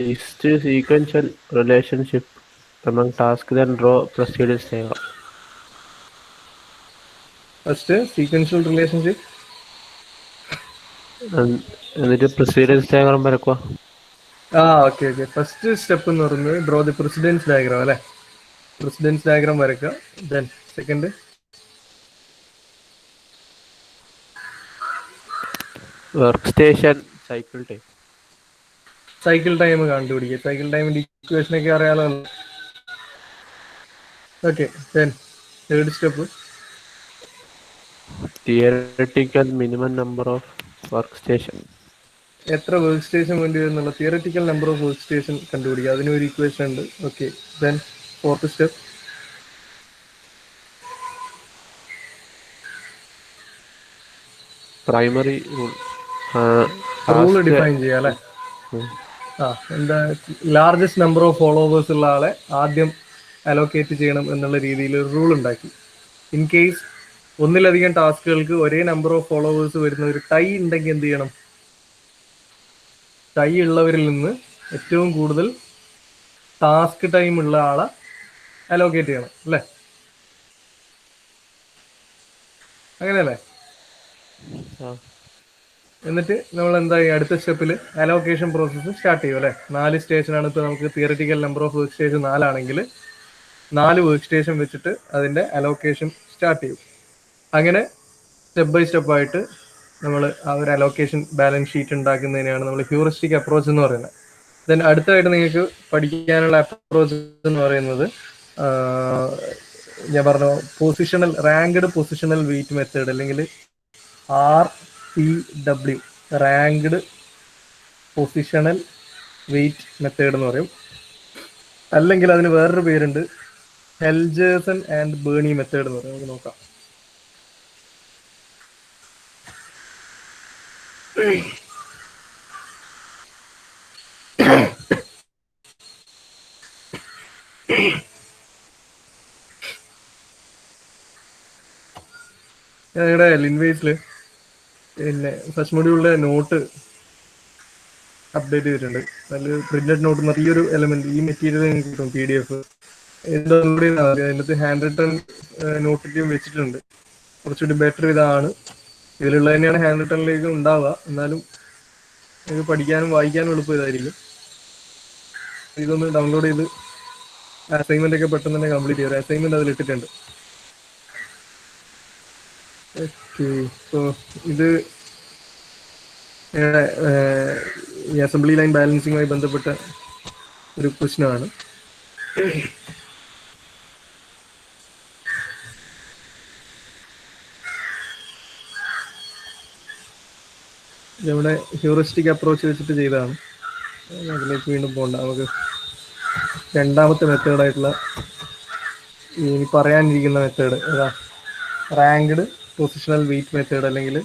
List sequential relationship among tasks, then draw precedence diagram. First, sequential relationship. എന്നിട്ട് precedence diagram വരക്കുക. Okay okay. First step എന്ന് പറയുന്നത് draw the precedence diagram അല്ലേ? Precedence diagram വരയ്ക്കുക. Then second Workstation cycle time. Cycle time കണ്ടുപിടിക്കുക. Cycle ടൈമിന്റെ ഇക്വേഷനൊക്കെ അറിയാലോ. Okay. Then third step Theoretical minimum number of workstation. എത്ര വർക്ക് സ്റ്റേഷൻ വേണ്ടി വരുന്നുള്ള theoretical number of work station കണ്ടുപിടിക്കുക. അതിനൊരു ഇക്വേഷൻ ഉണ്ട്. Okay. Then fourth step Primary rule. Rule Task. Define ചെയ്യുക അല്ലേ? എന്താ ലാർജസ്റ്റ് നമ്പർ ഓഫ് ഫോളോവേഴ്സ് ഉള്ള ആളെ ആദ്യം അലോക്കേറ്റ് ചെയ്യണം എന്നുള്ള രീതിയിൽ ഒരു റൂൾ ഉണ്ടാക്കി. ഇൻ കേസ് ഒന്നിലധികം ടാസ്കുകൾക്ക് ഒരേ നമ്പർ ഓഫ് ഫോളോവേഴ്സ് വരുന്ന ഒരു ടൈ ഉണ്ടെങ്കിൽ എന്ത് ചെയ്യണം? ടൈ ഉള്ളവരിൽ നിന്ന് ഏറ്റവും കൂടുതൽ ടാസ്ക് ടൈം ഉള്ള ആളെ അലോക്കേറ്റ് ചെയ്യണം അല്ലേ? അങ്ങനെയല്ലേ? എന്നിട്ട് നമ്മൾ എന്തായി അടുത്ത സ്റ്റെപ്പിൽ അലോക്കേഷൻ പ്രോസസ്സ് സ്റ്റാർട്ട് ചെയ്യും അല്ലേ? 4 സ്റ്റേഷനാണ്. ഇപ്പോൾ നമുക്ക് theoretical number of work station 4 ആണെങ്കിൽ 4 വർക്ക് സ്റ്റേഷൻ വെച്ചിട്ട് അതിന്റെ അലോക്കേഷൻ സ്റ്റാർട്ട് ചെയ്യും. അങ്ങനെ സ്റ്റെപ്പ് ബൈ സ്റ്റെപ്പ് ആയിട്ട് നമ്മൾ ആ ഒരു അലോക്കേഷൻ ബാലൻസ് ഷീറ്റ് ഉണ്ടാക്കുന്നതിനെയാണ് നമ്മൾ ഹ്യൂറിസ്റ്റിക് അപ്രോച്ച് എന്ന് പറയുന്നത്. ദെൻ അടുത്തായിട്ട് നിങ്ങൾക്ക് പഠിക്കാനുള്ള അപ്രോച്ച് എന്ന് പറയുന്നത് ഞാൻ പറഞ്ഞു positional ranked positional weight method, അല്ലെങ്കിൽ RPW, ranked positional weight method എന്ന് പറയും. അല്ലെങ്കിൽ അതിന് വേറൊരു പേരുണ്ട്, ഹെൽജേഴ്സൺ ആൻഡ് ബേണി മെത്തേഡ് എന്ന് പറയും. നമുക്ക് നോക്കാം. ഞങ്ങളുടെ ലിൻവേസിൽ പിന്നെ ഫസ്റ്റ് മൊഡ്യൂളിലെ നോട്ട് അപ്ഡേറ്റ് ചെയ്തിട്ടുണ്ട്. നല്ല പ്രിന്റഡ് നോട്ട് എന്ന് ഈ ഒരു എലമെന്റ്, ഈ മെറ്റീരിയൽ നിങ്ങൾക്ക് കിട്ടും PDF. അതിനകത്ത് ഹാൻഡ് റിട്ടൺ നോട്ടിലും വെച്ചിട്ടുണ്ട്. കുറച്ചുകൂടി ബെറ്റർ ഇതാണ്. ഇതിലുള്ള തന്നെയാണ് ഹാൻഡ് റിട്ടണിലേക്ക് ഉണ്ടാവുക, എന്നാലും ഇത് പഠിക്കാനും വായിക്കാനും എളുപ്പം ഇതായിരിക്കും. ഇതൊന്ന് ഡൗൺലോഡ് ചെയ്ത് അസൈൻമെന്റ് ഒക്കെ പെട്ടെന്ന് തന്നെ കംപ്ലീറ്റ് ചെയ്യാം. അസൈൻമെന്റ് അതിൽ ഇട്ടിട്ടുണ്ട്. ഓക്കെ. സോ ഇത് ഈ അസംബ്ലി ലൈൻ ബാലൻസിങ്ങുമായി ബന്ധപ്പെട്ട ഒരു പ്രശ്നമാണ്. നമ്മുടെ ഹ്യൂറിസ്റ്റിക് അപ്രോച്ച് വെച്ചിട്ട് ചെയ്തതാണ്. അതിലേക്ക് വീണ്ടും പോകണ്ട. നമുക്ക് രണ്ടാമത്തെ മെത്തേഡായിട്ടുള്ള ഇനി പറയാനിരിക്കുന്ന മെത്തേഡ് ഏതാ? റാങ്ക്ഡ് പൊസിഷണൽ വെയിറ്റ് മെത്തേഡ്, അല്ലെങ്കിൽ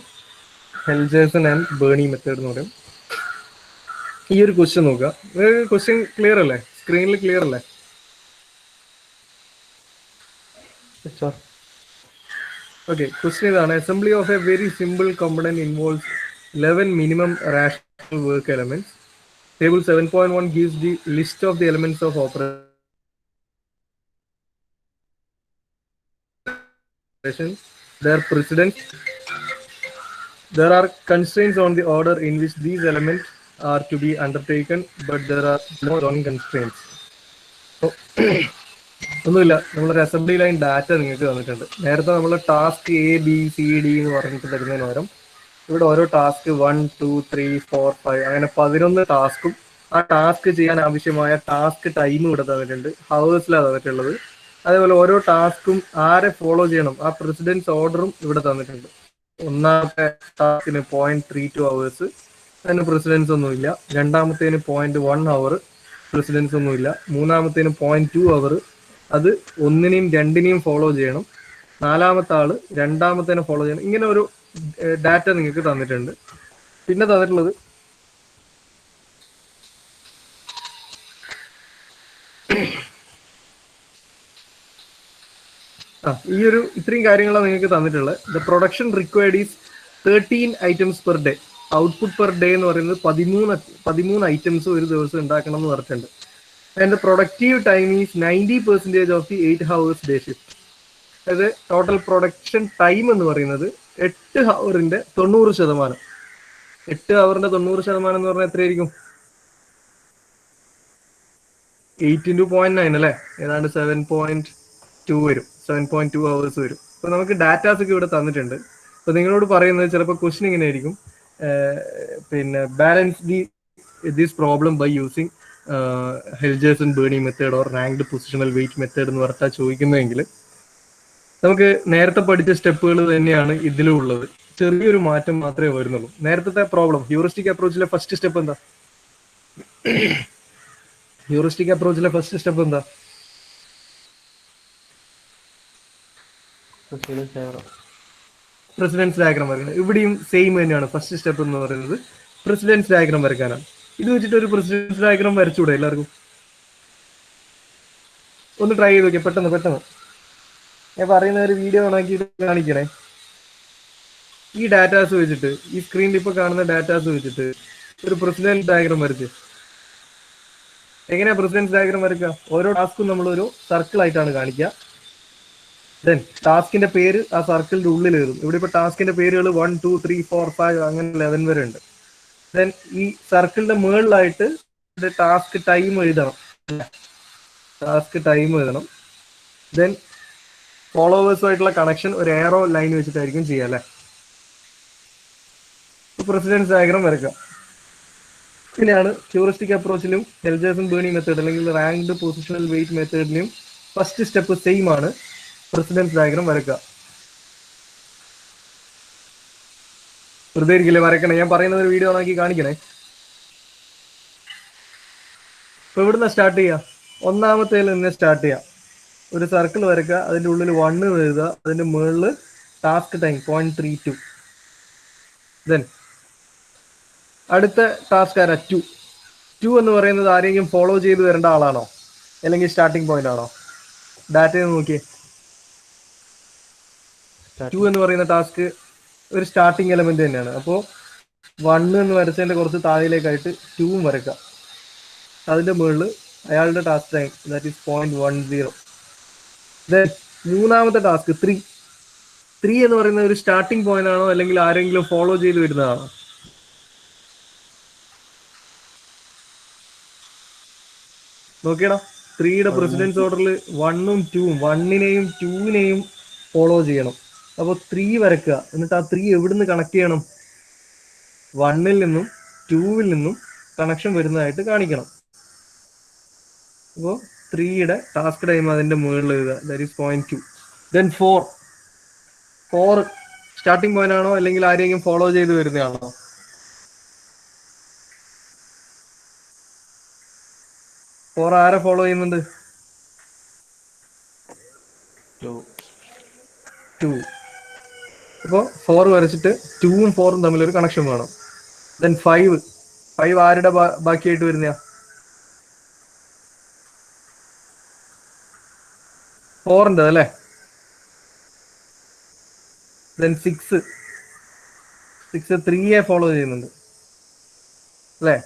ഹെൽജേഴ്സൺ ആൻഡ് ബേണി മെത്തേഡ് എന്ന് പറയും. ഈ ഒരു ക്വസ്റ്റ്യൻ നോക്കുക. ക്വസ്റ്റ്യൻ ക്ലിയർ അല്ലേ? സ്ക്രീനിൽ ക്ലിയർ അല്ലേ? ഓക്കെ. ക്വസ്റ്റ്യൻ ഇതാണ്. Assembly of A very simple component involves 11 minimum rational work elements. Table 7.1 gives the list of the elements of operation, their precedence. There are constraints on the order in which these elements are to be undertaken, but there are no zoning constraints. So, ഒന്നുമില്ല, നമ്മളൊരു assembly line data നിങ്ങൾക്ക് തന്നിട്ടുണ്ട്. നേരത്തെ നമ്മൾ task ABCD എന്ന് പറഞ്ഞിട്ട് തരുന്നതിന് പകരം ഇവിടെ ഓരോ ടാസ്ക് 1 2 3 4 5 അങ്ങനെ 11 ടാസ്കും ആ ടാസ്ക് ചെയ്യാൻ ആവശ്യമായ ടാസ്ക് ടൈം ഇവിടെ തന്നിട്ടുണ്ട്. ഹവേഴ്സിലാണ് തന്നിട്ടുള്ളത്. അതേപോലെ ഓരോ ടാസ്കും ആരെ ഫോളോ ചെയ്യണം, ആ പ്രസിഡൻസ് ഓർഡറും ഇവിടെ തന്നിട്ടുണ്ട്. ഒന്നാമത്തെ ടാസ്കിന് 0.32 hours, അതിന് പ്രസിഡൻസ് ഒന്നുമില്ല. രണ്ടാമത്തേന് 0.1 hour, പ്രസിഡൻസ് ഒന്നുമില്ല. മൂന്നാമത്തേന് 0.2 hour, അത് ഒന്നിനെയും രണ്ടിനെയും ഫോളോ ചെയ്യണം. നാലാമത്തെ ആള് രണ്ടാമത്തേനെ ഫോളോ ചെയ്യണം. ഇങ്ങനെ ഒരു ഡാറ്റ നിങ്ങൾക്ക് തന്നിട്ടുണ്ട്. പിന്നെ തന്നിട്ടുള്ളത് ഈ ഒരു ഇത്രയും കാര്യങ്ങളാണ് നിങ്ങൾക്ക് തന്നിട്ടുള്ളത്. The production required is 13 items per day. Output per day എന്ന് പറയുന്നത് 13 ഐറ്റംസ് ഒരു ദിവസം ഉണ്ടാക്കണം എന്ന് പറഞ്ഞിട്ടുണ്ട്. And productive time is 90% of the 8 hours day shift. അതായത് ടോട്ടൽ പ്രൊഡക്ഷൻ ടൈം എന്ന് പറയുന്നത് 8 ഹവറിന്റെ 90%. 8 ഹവറിന്റെ 90% എന്ന് പറഞ്ഞാൽ എത്രയായിരിക്കും? 8 into 0.9 അല്ലേ? ഏതാണ്ട് 7.2 വരും. 7.2 hours വരും. അപ്പൊ നമുക്ക് ഡാറ്റാസ് ഒക്കെ ഇവിടെ തന്നിട്ടുണ്ട്. അപ്പൊ നിങ്ങളോട് പറയുന്നത് ചിലപ്പോൾ ക്വസ്റ്റ്യൻ ഇങ്ങനെ ആയിരിക്കും, പിന്നെ balance this problem by using Helgeson Birnie method or ranked positional weight method എന്ന് പറഞ്ഞാൽ ചോദിക്കുന്നതെങ്കിൽ നമുക്ക് നേരത്തെ പഠിച്ച സ്റ്റെപ്പുകൾ തന്നെയാണ് ഇതിലും ഉള്ളത്. ചെറിയൊരു മാറ്റം മാത്രമേ വരുന്നുള്ളൂ. നേരത്തെ പ്രോബ്ലം ഹ്യൂറിസ്റ്റിക് അപ്രോച്ചിലെ ഫസ്റ്റ് സ്റ്റെപ്പ് എന്താ? ഹ്യൂറിസ്റ്റിക് അപ്രോച്ചിലെ ഫസ്റ്റ് സ്റ്റെപ്പ് എന്താ? പ്രസിഡൻസ് ഡയഗ്രാം വരയ്ക്കണം. ഇവിടെയും സെയിം തന്നെയാണ്. ഫസ്റ്റ് സ്റ്റെപ്പ് എന്ന് പറയുന്നത് പ്രസിഡൻസ് ഡയഗ്രാം വരയ്ക്കാനാണ്. ഇത് വെച്ചിട്ട് ഒരു പ്രസിഡൻസ് ഡയഗ്രാം വരച്ചുകൂടെ എല്ലാവർക്കും? ഒന്ന് ട്രൈ ചെയ്ത് നോക്കിയാൽ പെട്ടെന്ന്. ഞാൻ പറയുന്ന ഒരു വീഡിയോ ആണെങ്കിൽ കാണിക്കണേ. ഈ ഡാറ്റാസ് വെച്ചിട്ട്, ഈ സ്ക്രീനിൽ ഇപ്പൊ കാണുന്ന ഡാറ്റാസ് വെച്ചിട്ട് ഒരു പ്രസിഡൻസ് ഡയഗ്രാം വരച്ച്. എങ്ങനെയാ പ്രസിഡൻസ് ഡയഗ്രാം വരയ്ക്കുക? ഓരോ ടാസ്കും നമ്മൾ ഒരു സർക്കിൾ ആയിട്ടാണ് കാണിക്കുക. ദെൻ ടാസ്കിന്റെ പേര് ആ സർക്കിളിന്റെ ഉള്ളിൽ എഴുതും. ഇവിടെ ഇപ്പൊ ടാസ്കിന്റെ പേരുകൾ 1, 2, 3, 4, 5 അങ്ങനെ 11 വരെ ഉണ്ട്. ദെൻ ഈ സർക്കിളിന്റെ മുകളിലായിട്ട് ടാസ്ക് ടൈം എഴുതണം. ദെൻ ഫോളോവേഴ്സുമായിട്ടുള്ള കണക്ഷൻ ഒരു എയറോ ലൈൻ വെച്ചിട്ടായിരിക്കും ചെയ്യുക അല്ലേ? പ്രസിഡൻസ് ഡയഗ്രാം വരയ്ക്കാം. ഇങ്ങനെയാണ് ഹ്യൂറിസ്റ്റിക് അപ്രോച്ചിലും ഹെൽജേഴ്സൺ ബേണി മെത്തേഡ് അല്ലെങ്കിൽ റാങ്ക്ഡ് പൊസിഷണൽ വെയിറ്റ് മെത്തേഡിലും ഫസ്റ്റ് സ്റ്റെപ്പ് സെയിം ആണ്, പ്രസിഡൻസ് ഡയഗ്രാം വരയ്ക്കുക. വെറുതെ ഇരിക്കില്ലേ വരയ്ക്കണേ? ഞാൻ പറയുന്നത് ഒരു വീഡിയോ ആണെങ്കിൽ കാണിക്കണേ. ഇപ്പൊ ഇവിടുന്ന് സ്റ്റാർട്ട് ചെയ്യാം. ഒന്നാമത്തേൽ നിന്ന് സ്റ്റാർട്ട് ചെയ്യാം. ഒരു സർക്കിൾ വരയ്ക്കുക, അതിന്റെ ഉള്ളിൽ 1 എഴുതുക, അതിന്റെ മുകളിൽ ടാസ്ക് ടൈം 0.32. ദെൻ അടുത്ത ടാസ്ക് ആരാ? 2 എന്ന് പറയുന്നത് ആരെങ്കിലും ഫോളോ ചെയ്ത് വരേണ്ട ആളാണോ അല്ലെങ്കിൽ സ്റ്റാർട്ടിംഗ് പോയിന്റ് ആണോ? ഡാറ്റയിൽ നോക്കിയേ. 2 എന്ന് പറയുന്ന ടാസ്ക് ഒരു സ്റ്റാർട്ടിംഗ് എലമെന്റ് തന്നെയാണ്. അപ്പോൾ 1 എന്ന് വരച്ചതിന്റെ കുറച്ച് താഴേക്കായിട്ട് 2 വരയ്ക്കുക. അതിന്റെ മുകളിൽ അയാളുടെ task time that is 0.10. Then മൂന്നാമത്തെ ടാസ്ക് 3 എന്ന് പറയുന്ന ഒരു സ്റ്റാർട്ടിംഗ് പോയിന്റ് ആണോ അല്ലെങ്കിൽ ആരെങ്കിലും ഫോളോ ചെയ്ത് വരുന്നതാണോ? നോക്കിയടാ, 3യുടെ പ്രസിഡൻസ് ഓർഡറിൽ 1ഉം 2ഉം 1നെയും 2നെയും ഫോളോ ചെയ്യണം. അപ്പോൾ 3 വരയ്ക്കുക. എന്നിട്ട് ആ 3 എവിടുന്ന് കണക്ട് ചെയ്യണം? 1ൽ നിന്നും 2വിൽ നിന്നും കണക്ഷൻ വരുന്നതായിട്ട് കാണിക്കണം. അപ്പോൾ 3യുടെ ടാസ്ക് ടൈം അതിന്റെ മുകളിൽ എഴുതുക, that is 0.2. Then 4 starting point ആണോ അല്ലെങ്കിൽ ആരെങ്കിലും ഫോളോ ചെയ്ത് വരുന്നതാണോ? 4 ആരെ ഫോളോ ചെയ്യുന്നുണ്ട്? 2. അപ്പോൾ 4 വരച്ചിട്ട് 2ഉം 4ഉം തമ്മിലൊരു കണക്ഷൻ വേണം. ദെൻ 5 ആരുടെ ബാക്കിയായിട്ട് വരുന്ന? 4ന്റെ അല്ലേ? ദെൻ 6 3യെ ഫോളോ ചെയ്യുന്നുണ്ട് അല്ലേ?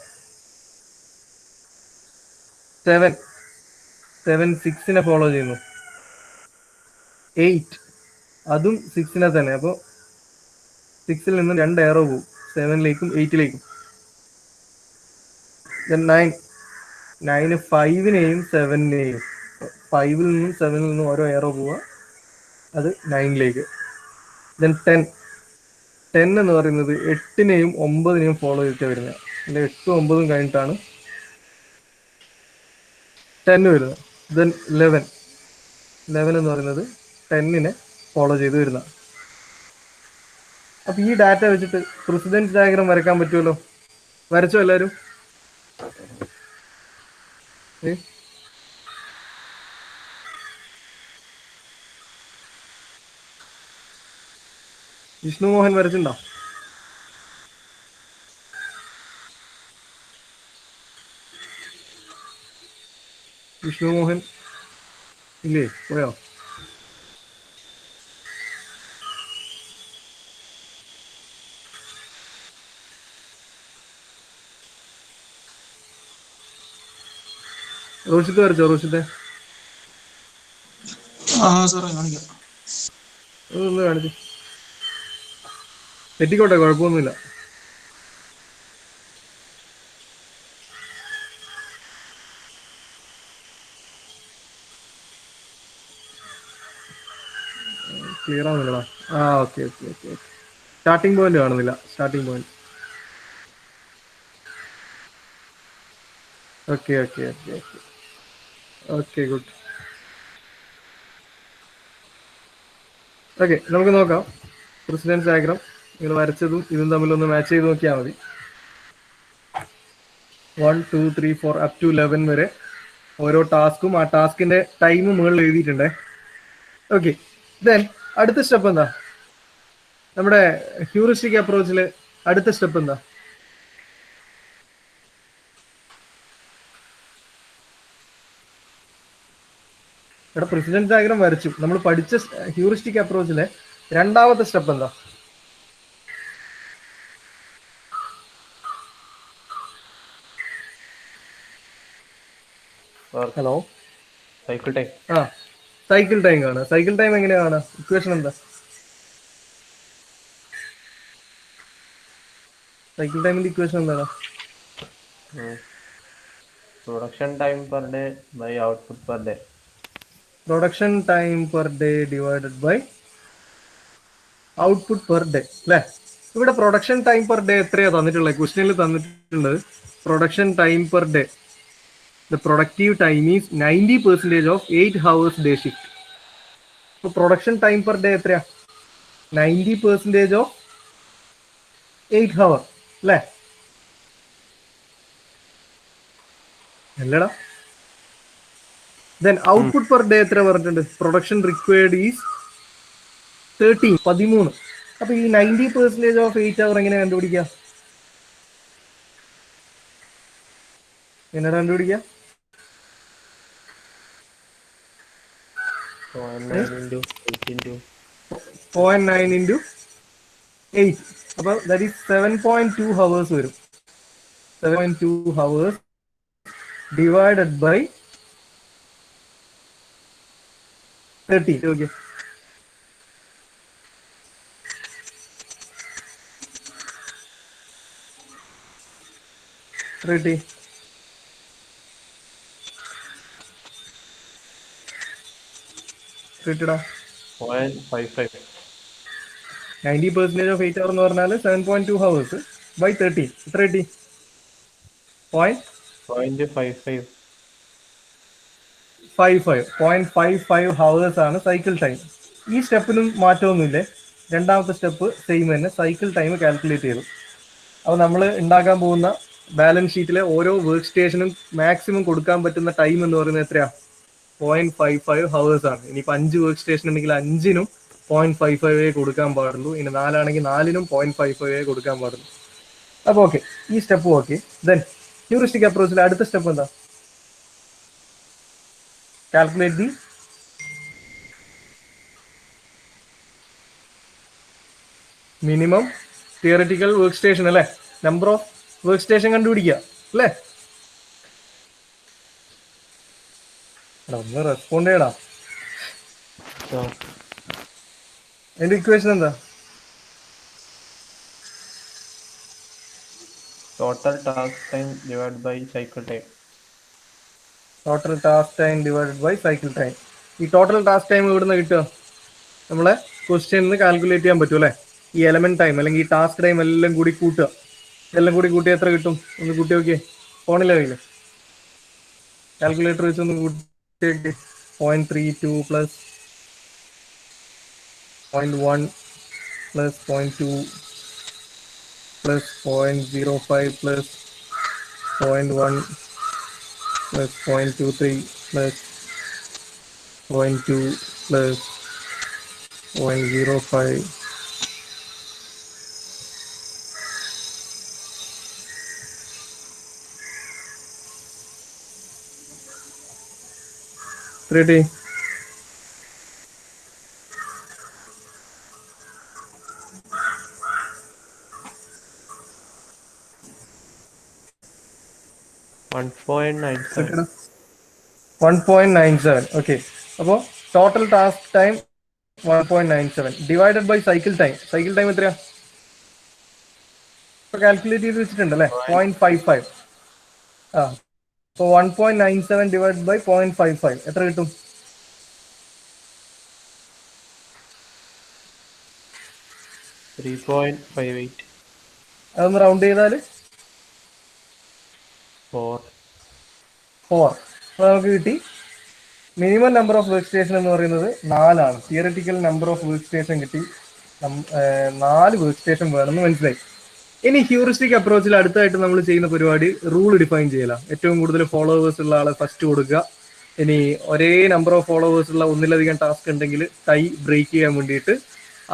7 6നെ ഫോളോ ചെയ്യുന്നു. 8 അതും 6നെ തന്നെ. അപ്പോൾ 6ൽ നിന്നും 2 എയറോ പോകും, 7ലേക്കും 8ലേക്കും. ദെൻ 9 5നെയും 7നെയും, 5ൽ നിന്നും 7ൽ നിന്നും ഓരോ എയറോ പോവുക, അത് 9ലേക്ക്. ദെൻ 10 എന്ന് പറയുന്നത് 8നെയും 9നെയും ഫോളോ ചെയ്തിട്ട് വരുന്നത്. അല്ലെ 8ഉം 9ഉം കഴിഞ്ഞിട്ടാണ് 10 വരുന്നത്. ദെൻ 11 എന്ന് പറയുന്നത് 10നെ ഫോളോ ചെയ്ത് വരുന്ന. അപ്പൊ ഈ ഡാറ്റ വെച്ചിട്ട് പ്രസിഡൻസ് ഡയഗ്രാം വരയ്ക്കാൻ പറ്റുമല്ലോ. വരച്ചോ എല്ലാവരും? വിഷ്ണു മോഹൻ വരച്ചിട്ടുണ്ടോ? വിഷ്ണു മോഹൻ ഇല്ലേ? പോയോ? റോഷിത്ത് വരച്ചോ? റോഷിത്തെ ആ സാറേ കാണിക്കാം. ഒന്ന് കാണിച്ചു തെറ്റിക്കോട്ടെ, കുഴപ്പമൊന്നുമില്ല. ക്ലിയർ ആവുന്നില്ലടാ. ആ okay okay okay okay. Starting point കാണുന്നില്ല. Starting point. Okay okay okay okay okay good. Okay, നമുക്ക് നോക്കാം. പ്രസിഡൻസ് ഡയഗ്രാം നിങ്ങൾ വരച്ചതും ഇതും തമ്മിലൊന്ന് മാച്ച് ചെയ്ത് നോക്കിയാൽ മതി. 1 2 3 4 അപ് ടു 11 വരെ ഓരോ ടാസ്കും ആ ടാസ്കിന്റെ ടൈം മുകളിൽ എഴുതിയിട്ടുണ്ടേ. ഓക്കെ, ദെൻ അടുത്ത സ്റ്റെപ്പ് എന്താ? നമ്മുടെ ഹ്യൂറിസ്റ്റിക് അപ്രോച്ചിൽ അടുത്ത സ്റ്റെപ്പ് എന്താ? ഇവിടെ പ്രസിഡൻസ് ഡയഗ്രാം വരച്ചു. നമ്മൾ പഠിച്ച ഹ്യൂറിസ്റ്റിക് അപ്രോച്ചിലെ രണ്ടാമത്തെ സ്റ്റെപ്പ് എന്താ? Hello, cycle time. ആ സൈക്കിൾ ടൈം കാണുക. സൈക്കിൾ ടൈം എങ്ങനെയാ കാണുക? ഇക്വേഷൻ എന്താ? സൈക്കിൾ ടൈമിന്റെ ഇക്വേഷൻ എന്താണ്? Production time per day by output per day. Production time per day divided by output per day അല്ലേ? ഇവിടെ പ്രൊഡക്ഷൻ ടൈം പെർ ഡേ എത്രയാ തന്നിട്ടുള്ളത്? ക്വസ്റ്റ്യനിൽ തന്നിട്ടുള്ളത് production time per day the productive time is 90% of 8 hours day shift. So production time per day എത്രയാ? 90% of 8 hour അല്ലേ? അല്ലടാ. Then output per day എത്ര പറഞ്ഞിട്ടുണ്ട്? Production required is 13. അപ്പൊ ഈ 90% of 8 hour എങ്ങനെ കണ്ടുപിടിക്കാം? എങ്ങനെ കണ്ടുപിടിക്കാം? 0.9 into 8. അപ്പൊ ദാറ്റ് ഈസ് 7.2 hours വരും. 7.2 hours divided by 30. Okay. Ready. Ready. 0.55. 90% of 8 hour എന്ന് പറഞ്ഞാൽ 7.2 hours by 30. എത്ര കിട്ടി? 0.55. 0.55 hours ആണ് സൈക്കിൾ ടൈം. ഈ സ്റ്റെപ്പിനും മാറ്റമൊന്നുമില്ലേ? രണ്ടാമത്തെ സ്റ്റെപ്പ് സെയിം തന്നെ, സൈക്കിൾ ടൈം കാൽക്കുലേറ്റ് ചെയ്തു. അപ്പോൾ നമ്മൾ ഉണ്ടാക്കാൻ പോകുന്ന ബാലൻസ് ഷീറ്റിലെ ഓരോ വർക്ക് സ്റ്റേഷനും മാക്സിമം കൊടുക്കാൻ പറ്റുന്ന ടൈം എന്ന് പറയുന്നത് എത്രയാ? 0.55 hours ആണ്. ഇനിയിപ്പോൾ 5 വർക്ക് സ്റ്റേഷൻ ഉണ്ടെങ്കിൽ 5നും 0.55 കൊടുക്കാൻ പാടുള്ളൂ. ഇനി 4 ആണെങ്കിൽ 4നും 0.55 കൊടുക്കാൻ പാടുള്ളൂ. അപ്പോൾ ഓക്കെ, ഈ സ്റ്റെപ്പ് ഓക്കെ. ദെൻ ഹ്യൂറിസ്റ്റിക് അപ്രോച്ചിലെ അടുത്ത സ്റ്റെപ്പ് എന്താ? Calculate the minimum theoretical work station അല്ലേ? നമ്പർ ഓഫ് വർക്ക് സ്റ്റേഷൻ കണ്ടുപിടിക്കുക അല്ലേ? ഒന്ന് റെസ്പോണ്ട് ചെയ്യടാ. അതിന്റെ ഇക്വേഷൻ എന്താ? Total task time divide by cycle time. Total task time divided by cycle time. ഈ ടോട്ടൽ ടാസ്ക് ടൈം എവിടുന്ന് കിട്ടുക? നമ്മളെ ക്വസ്റ്റ്യനിൽ കാൽക്കുലേറ്റ് ചെയ്യാൻ പറ്റും അല്ലേ? ഈ എലമെന്റ് ടൈം അല്ലെങ്കിൽ ഈ ടാസ്ക് ടൈം എല്ലാം കൂടി കൂട്ടുക. എല്ലാം കൂടി കൂട്ടി എത്ര കിട്ടും? ഒന്ന് കൂട്ടി നോക്കിയേ. ഫോണിലെ കയ്യിൽ കാൽക്കുലേറ്റർ വെച്ച് ഒന്ന് കൂട്ടി നോക്കിയേ. 0.32 plus 0.1 plus 0.2 plus 0.05 plus 0.1 plus 0.23 plus 0.2 plus 0.05 ready. $1.97. 1.97. Okay. അപ്പോൾ total task time 1.97 divided by cycle time. Cycle time എത്രയാ? ഇപ്പൊ കാൽക്കുലേറ്റ് ചെയ്ത് വെച്ചിട്ടുണ്ട് അല്ലേ? 0.55. ആ, അപ്പോൾ 1.97 ഡിവൈഡ് ബൈ 0.55 എത്ര കിട്ടും? 3.58. അതൊന്ന് റൗണ്ട് ചെയ്താൽ 4. 4. അപ്പോൾ നമുക്ക് കിട്ടി minimum number of work station എന്ന് പറയുന്നത് 4 theoretical number of work station കിട്ടി. 4 വർക്ക് സ്റ്റേഷൻ വേണമെന്ന് മനസ്സിലായി. ഇനി ഹ്യൂറിസ്റ്റിക് അപ്രോച്ചിൽ അടുത്തായിട്ട് നമ്മൾ ചെയ്യുന്ന പരിപാടി റൂൾ ഡിഫൈൻ ചെയ്യല. ഏറ്റവും കൂടുതൽ ഫോളോവേഴ്സ് ഉള്ള ആളെ ഫസ്റ്റ് കൊടുക്കുക. ഇനി ഒരേ നമ്പർ ഓഫ് ഫോളോവേഴ്സ് ഉള്ള ഒന്നിലധികം ടാസ്ക് ഉണ്ടെങ്കിൽ ടൈ ബ്രേക്ക് ചെയ്യാൻ വേണ്ടിയിട്ട്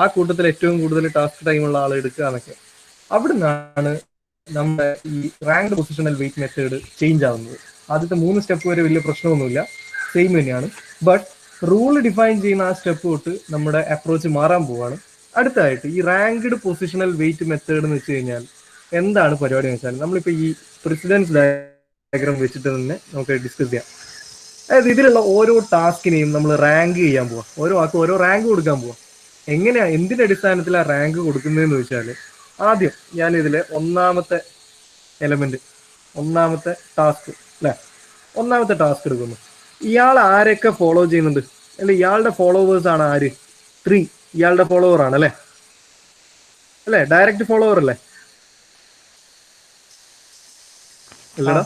ആ കൂട്ടത്തിൽ ഏറ്റവും കൂടുതൽ ടാസ്ക് ടൈം ഉള്ള ആളെ എടുക്കുക എന്നൊക്കെ. അവിടുന്നാണ് നമ്മുടെ ഈ ranked positional weight method change ആവുന്നത്. ആദ്യത്തെ 3 സ്റ്റെപ്പ് വരെ വലിയ പ്രശ്നമൊന്നുമില്ല, സെയിം തന്നെയാണ്. ബട്ട് റൂൾ ഡിഫൈൻ ചെയ്യുന്ന ആ സ്റ്റെപ്പ് തൊട്ട് നമ്മുടെ അപ്രോച്ച് മാറാൻ പോവാണ്. അടുത്തായിട്ട് ഈ റാങ്ക്ഡ് പൊസിഷണൽ വെയിറ്റ് മെത്തേഡ് എന്ന് വെച്ച് കഴിഞ്ഞാൽ എന്താണ് പരിപാടി എന്ന് വെച്ചാൽ, നമ്മളിപ്പോൾ ഈ പ്രസിഡൻസ് ഡയഗ്രാം വെച്ചിട്ട് തന്നെ നമുക്ക് ഡിസ്കസ് ചെയ്യാം. അതായത് ഇതിലുള്ള ഓരോ ടാസ്കിനെയും നമ്മൾ റാങ്ക് ചെയ്യാൻ പോവാം. ഓരോ ആൾക്കും ഓരോ റാങ്ക് കൊടുക്കാൻ പോവാം. എങ്ങനെയാ, എന്തിന്റെ അടിസ്ഥാനത്തിലാണ് റാങ്ക് കൊടുക്കുന്നതെന്ന് വെച്ചാൽ, ആദ്യം ഞാൻ ഇതിലെ ഒന്നാമത്തെ എലമെന്റ്, ഒന്നാമത്തെ ടാസ്ക് അല്ലെ, ഒന്നാമത്തെ ടാസ്ക് എടുക്കുന്നു. ഇയാൾ ആരൊക്കെ ഫോളോ ചെയ്യുന്നുണ്ട്, അല്ലെ ഇയാളുടെ ഫോളോവേഴ്സ് ആണ് ആര്? 3. ഇയാളുടെ ഫോളോവർ ആണ് അല്ലെ, അല്ലെ ഡയറക്റ്റ് ഫോളോവർ അല്ലേ? അല്ലടാ.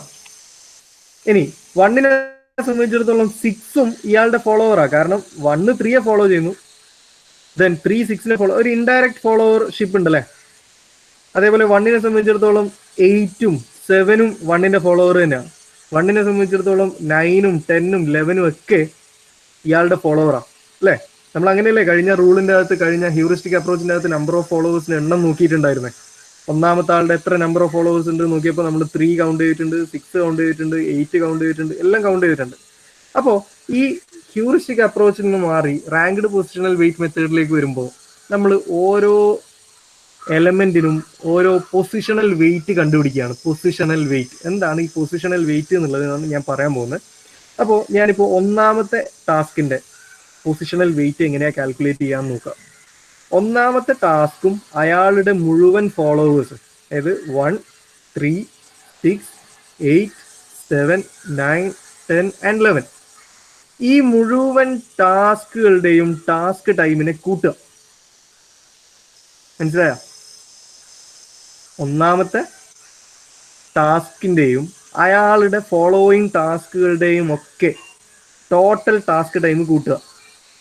ഇനി 1നെ സംബന്ധിച്ചിടത്തോളം 6ഉം ഇയാളുടെ ഫോളോവറാ. കാരണം 1 3യെ ഫോളോ ചെയ്യുന്നു, ദെൻ 3 6നെ ഫോളോ, ഒരു ഇൻഡയറക്റ്റ് ഫോളോവർഷിപ്പ് ഉണ്ടല്ലേ. അതേപോലെ 1നെ സംബന്ധിച്ചിടത്തോളം 8ഉം 7ഉം 1ന്റെ ഫോളോവർ തന്നെയാണ്. 1നെ സംബന്ധിച്ചിടത്തോളം 9ഉം 10ഉം 11ഉം ഒക്കെ ഇയാളുടെ ഫോളോവറാ അല്ലേ. നമ്മൾ അങ്ങനെയല്ലേ കഴിഞ്ഞ റൂളിന്റെ അകത്ത്, കഴിഞ്ഞ ഹ്യൂറിസ്റ്റിക് അപ്രോച്ചിന്റെ അകത്ത് നമ്പർ ഓഫ് ഫോളോവേഴ്സിന് എണ്ണം നോക്കിയിട്ടുണ്ടായിരുന്നേ. ഒന്നാമത്തെ ആളുടെ എത്ര നമ്പർ ഓഫ് ഫോളോവേഴ്സ് ഉണ്ട് നോക്കിയപ്പോൾ നമ്മൾ 3 കൗണ്ട് ചെയ്തിട്ടുണ്ട്, 6 കൗണ്ട് ചെയ്തിട്ടുണ്ട്, 8 കൗണ്ട് ചെയ്തിട്ടുണ്ട്, എല്ലാം കൗണ്ട് ചെയ്തിട്ടുണ്ട്. അപ്പോൾ ഈ ഹ്യൂറിസ്റ്റിക് അപ്രോച്ചിൽ നിന്ന് മാറി റാങ്ക്ഡ് പൊസിഷണൽ വെയിറ്റ് മെത്തേഡിലേക്ക് വരുമ്പോൾ നമ്മൾ ഓരോ എലമെന്റിനും ഓരോ പൊസിഷണൽ വെയിറ്റ് കണ്ടുപിടിക്കുകയാണ്. പൊസിഷണൽ വെയിറ്റ് എന്താണ്, ഈ പൊസിഷണൽ വെയിറ്റ് എന്നുള്ളതാണ് ഞാൻ പറയാൻ പോകുന്നത്. അപ്പോൾ ഞാനിപ്പോൾ ഒന്നാമത്തെ ടാസ്കിന്റെ പൊസിഷണൽ വെയിറ്റ് എങ്ങനെയാ കാൽക്കുലേറ്റ് ചെയ്യാൻ നോക്കാം. ഒന്നാമത്തെ ടാസ്കും അയാളുടെ മുഴുവൻ ഫോളോവേഴ്സും, അതായത് 1 3 6 8 7 9 10 and 11, ഈ മുഴുവൻ ടാസ്കുകളുടെയും ടാസ്ക് ടൈമിനെ കൂട്ടുക. മനസ്സിലായ? ഒന്നാമത്തെ ടാസ്കിന്റെയും അയാളുടെ ഫോളോയിങ് ടാസ്കുകളുടെയും ഒക്കെ ടോട്ടൽ ടാസ്ക് ടൈം കൂട്ടുക.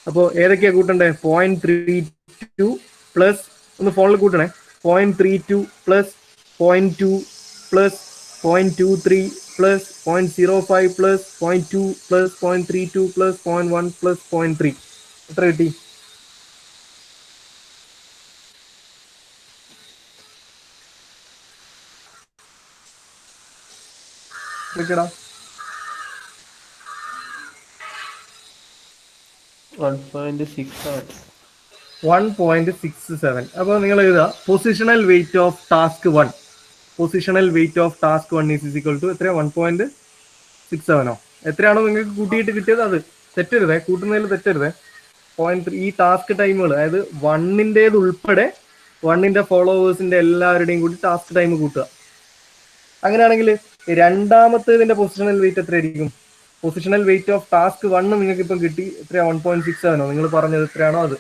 അപ്പോൾ ഏതൊക്കെയാ കൂട്ടണ്ടേ? 0.32 പ്ലസ്, ഒന്ന് ഫോണിൽ കൂട്ടണേ, 0.32 plus 0.2 plus 0.23 plus 0.05 plus 0.2 plus 0.32 plus 0.1 plus 0.3. എത്ര കിട്ടി? എത്രടാ? 1.67. 1.67. അപ്പോൾ നിങ്ങൾ എഴുതുക positional weight of task 1. Positional weight of task 1 is equal to എത്രയാ? 1.67. എത്രയാണോ നിങ്ങൾക്ക് കൂട്ടിയിട്ട് കിട്ടിയത് അത് തെറ്റരുതേ, കൂട്ടുന്നതിൽ തെറ്റരുതേ. 0.3 ഈ ടാസ്ക് ടൈമുകൾ, അതായത് 1ൻ്റേത് ഉൾപ്പെടെ 1ന്റെ ഫോളോവേഴ്സിന്റെ എല്ലാവരുടെയും കൂടി ടാസ്ക് ടൈം കൂട്ടുക. അങ്ങനെയാണെങ്കിൽ രണ്ടാമത്തേതിന്റെ പൊസിഷണൽ വെയിറ്റ് എത്രയായിരിക്കും? പൊസിഷണൽ വെയിറ്റ് ഓഫ് ടാസ്ക് 1 നിങ്ങൾക്ക് ഇപ്പം കിട്ടി എത്രയാ? 1.67. നിങ്ങൾ പറഞ്ഞത് എത്രയാണോ അത്.